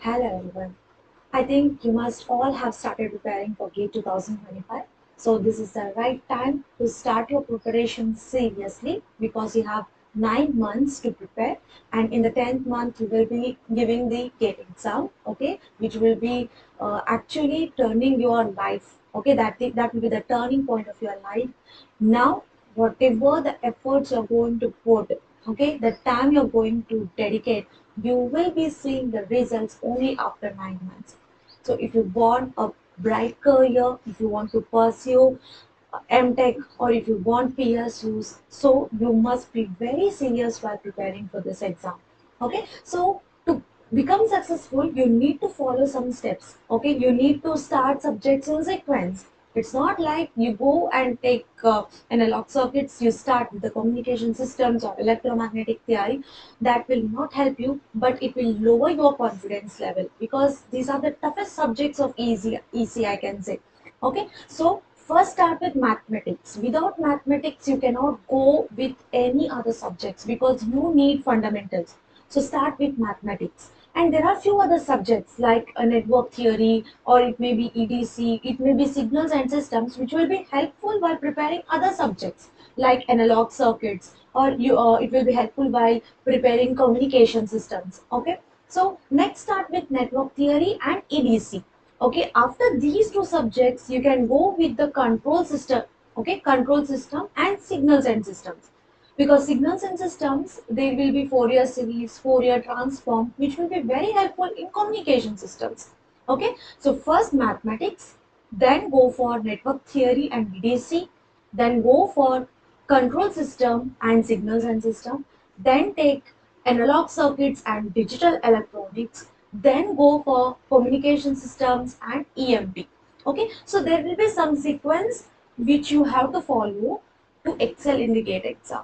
Hello everyone. I think you must all have started preparing for GATE 2025. So this is the right time to start your preparation seriously because you have 9 months to prepare, and in the 10th month you will be giving the GATE exam, okay, which will be actually turning your life, okay, that will be the turning point of your life. Now, whatever the efforts you're going to put, okay, the time you're going to dedicate, you will be seeing the results only after 9 months. So if you want a bright career, if you want to pursue MTech, or if you want PSUs, so you must be very serious while preparing for this exam. Okay, so to become successful, you need to follow some steps. Okay, you need to start subjects in sequence. It's not like you go and take analog circuits, you start with the communication systems or electromagnetic theory. That will not help you, but it will lower your confidence level because these are the toughest subjects of EC, I can say. Okay, so first start with mathematics. Without mathematics, you cannot go with any other subjects because you need fundamentals. So start with mathematics. And there are few other subjects like a network theory, or it may be EDC, it may be signals and systems, which will be helpful while preparing other subjects like analog circuits, or it will be helpful while preparing communication systems. Okay, so next start with network theory and EDC. Okay, after these two subjects, you can go with the control system. Okay, control system and signals and systems. Because signals and systems, there will be Fourier series, Fourier transform, which will be very helpful in communication systems. Okay, so first mathematics, then go for network theory and EDC, then go for control system and signals and system, then take analog circuits and digital electronics, then go for communication systems and EMP. Okay, so there will be some sequence which you have to follow to excel in the GATE exam.